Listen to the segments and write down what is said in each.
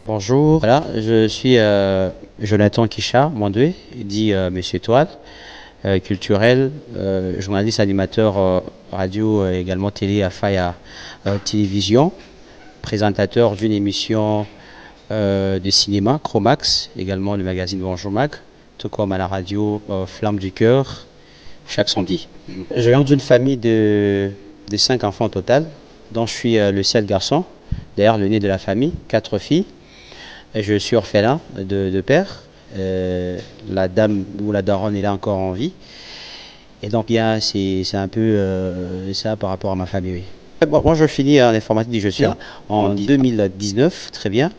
Bonjour, voilà, je suis Jonathan Kicha, Mondoué, dit Monsieur Toile, culturel, journaliste, animateur radio, également télé à Faya Télévision, présentateur d'une émission de cinéma, Chromax, également le magazine Bonjour Mag, tout comme à la radio Flamme du Cœur, chaque samedi. Je viens d'une famille de 5 enfants au total, dont je suis le seul garçon, d'ailleurs le né de la famille, 4 filles. Et je suis orphelin de père. La dame ou la daronne est là encore en vie. Et donc, bien, c'est un peu ça par rapport à ma famille. Oui. Bon, moi, je finis en informatique, je suis en 2019, très bien,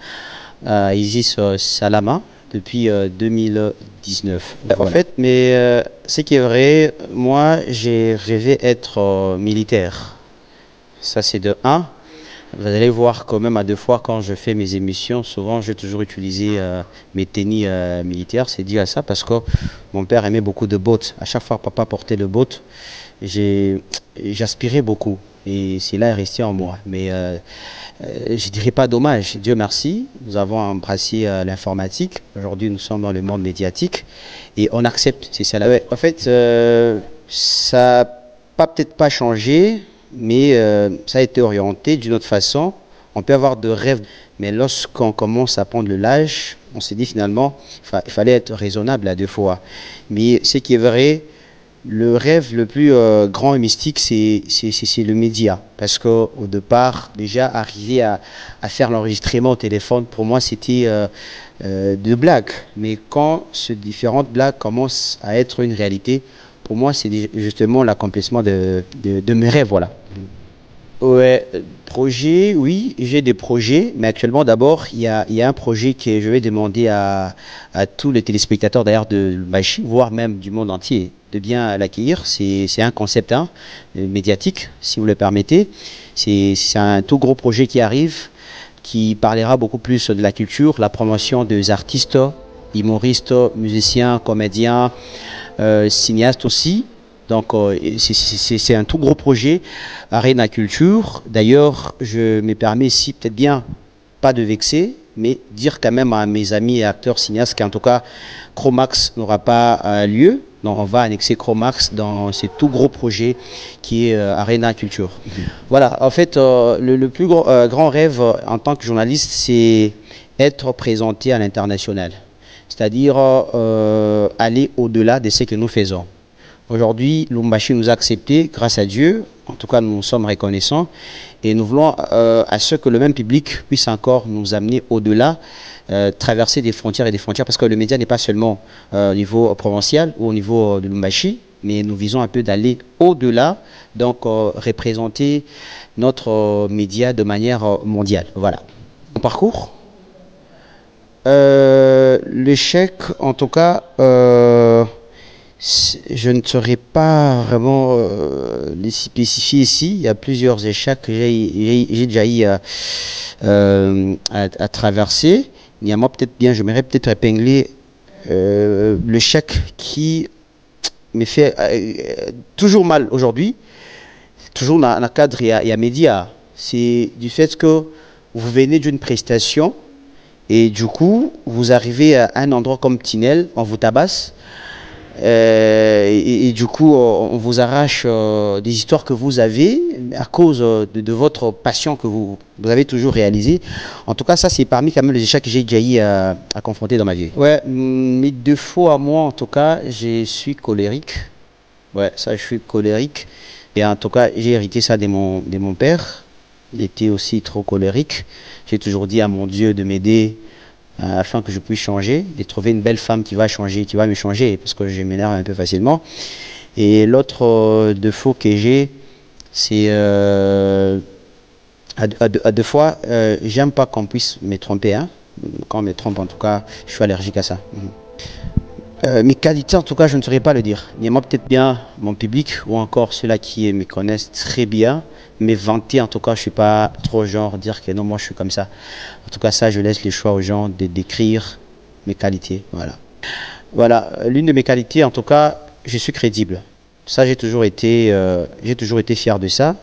à Isis Salama, depuis 2019. En fait, mais ce qui est vrai, moi, j'ai rêvé être militaire. Ça, c'est de 1. Vous allez voir quand même à 2 fois quand je fais mes émissions, souvent j'ai toujours utilisé mes tennis militaires. C'est dû à ça parce que mon père aimait beaucoup de bottes. À chaque fois que papa portait le bottes, j'aspirais beaucoup. Et cela est resté en moi. Mais je dirais pas dommage. Dieu merci, nous avons embrassé l'informatique. Aujourd'hui, nous sommes dans le monde médiatique et on accepte. C'est ça. Ouais. En fait, ça n'a peut-être pas changé, mais ça a été orienté d'une autre façon. On peut avoir de rêves, mais lorsqu'on commence à prendre de l'âge, on s'est dit finalement, il fallait être raisonnable à 2 fois. Mais ce qui est vrai, le rêve le plus grand et mystique, c'est le média. Parce qu'au départ, déjà, arriver à faire l'enregistrement au téléphone, pour moi, c'était de blagues. Mais quand ces différentes blagues commencent à être une réalité, pour moi, c'est justement l'accomplissement de mes rêves, voilà. Ouais, projet, oui, j'ai des projets, mais actuellement, d'abord, il y a un projet que je vais demander à tous les téléspectateurs d'ailleurs de Machi, voire même du monde entier, de bien l'accueillir. C'est un concept médiatique, si vous le permettez. C'est un tout gros projet qui arrive, qui parlera beaucoup plus de la culture, la promotion des artistes, humoristes, musiciens, comédiens, cinéastes aussi. Donc, c'est un tout gros projet, Arena Culture. D'ailleurs, je me permets ici, peut-être bien, pas de vexer, mais dire quand même à mes amis et acteurs cinéastes qu'en tout cas, Chromax n'aura pas lieu. Donc, on va annexer Chromax dans ce tout gros projet qui est Arena Culture. Voilà, en fait, le plus grand rêve en tant que journaliste, c'est être présenté à l'international. C'est-à-dire aller au-delà de ce que nous faisons. Aujourd'hui, Lumbashi nous a acceptés, grâce à Dieu. En tout cas, nous sommes reconnaissants. Et nous voulons à ce que le même public puisse encore nous amener au-delà, traverser des frontières et des frontières. Parce que le média n'est pas seulement au niveau provincial ou au niveau de Lumbashi, mais nous visons un peu d'aller au-delà, donc représenter notre média de manière mondiale. Voilà. Mon parcours, l'échec, en tout cas, je ne saurais pas vraiment les spécifier ici. Il y a plusieurs échecs que j'ai déjà eu à traverser. Il y a moi peut-être bien, je m'aimerais peut-être épingler l'échec qui me fait toujours mal aujourd'hui. Toujours dans le cadre, il y a média. C'est du fait que vous venez d'une prestation et du coup, vous arrivez à un endroit comme Tinel, on vous tabasse. Et du coup, on vous arrache des histoires que vous avez à cause de votre passion que vous avez toujours réalisée. En tout cas, ça, c'est parmi quand même les échecs que j'ai déjà eu à confronter dans ma vie. Ouais, mes défauts à moi, en tout cas, je suis colérique. Ouais, ça, je suis colérique. Et en tout cas, j'ai hérité ça de mon père. Il était aussi trop colérique. J'ai toujours dit à mon Dieu de m'aider afin que je puisse changer, de trouver une belle femme qui va changer, qui va me changer, parce que je m'énerve un peu facilement. Et l'autre défaut que j'ai, c'est à 2 fois, j'aime pas qu'on puisse me tromper. Hein. Quand on me trompe, en tout cas, je suis allergique à ça. Mes qualités, en tout cas, je ne saurais pas le dire. Il y a moi peut-être bien mon public ou encore ceux-là qui me connaissent très bien, mais vanter, en tout cas, je ne suis pas trop genre dire que non, moi je suis comme ça. En tout cas, ça, je laisse le choix aux gens de décrire mes qualités. Voilà. Voilà. L'une de mes qualités, en tout cas, je suis crédible. Ça, j'ai toujours été fier de ça.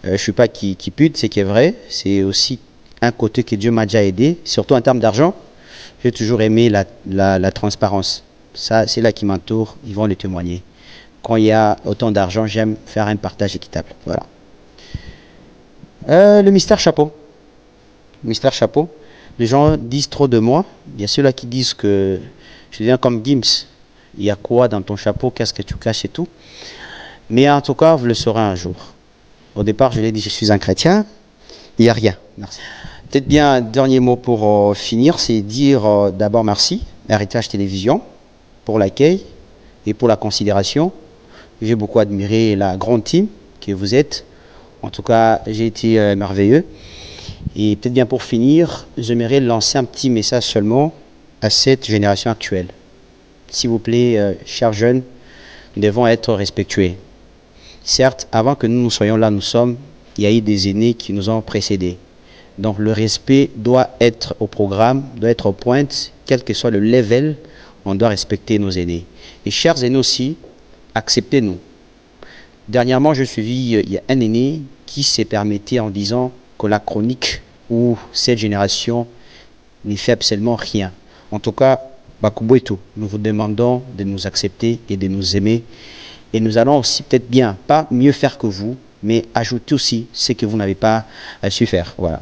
Je ne suis pas qui pute, c'est qui est vrai. C'est aussi un côté que Dieu m'a déjà aidé, surtout en termes d'argent. J'ai toujours aimé la transparence. Ça, c'est là qui m'entoure, ils vont le témoigner. Quand il y a autant d'argent, j'aime faire un partage équitable. Voilà. Le mystère chapeau. Mystère chapeau. Les gens disent trop de moi. Il y a ceux-là qui disent que je deviens comme Gims. Il y a quoi dans ton chapeau? Qu'est-ce que tu caches et tout? Mais en tout cas, vous le saurez un jour. Au départ, je l'ai dit, je suis un chrétien. Il n'y a rien. Merci. Peut-être bien un dernier mot pour finir, c'est dire d'abord merci, Héritage Télévision, pour l'accueil et pour la considération. J'ai beaucoup admiré la grande team que vous êtes. En tout cas, j'ai été merveilleux. Et peut-être bien pour finir, j'aimerais lancer un petit message seulement à cette génération actuelle. S'il vous plaît, chers jeunes, nous devons être respectueux. Certes, avant que nous soyons là, nous sommes, il y a eu des aînés qui nous ont précédés. Donc le respect doit être au programme, doit être au pointe, quel que soit le level, on doit respecter nos aînés. Et chers aînés aussi, acceptez-nous. Dernièrement, je suivis, il y a un aîné qui s'est permis en disant que la chronique ou cette génération n'y fait absolument rien. En tout cas, Bakubo, nous vous demandons de nous accepter et de nous aimer. Et nous allons aussi peut-être bien, pas mieux faire que vous, mais ajouter aussi ce que vous n'avez pas su faire. Voilà.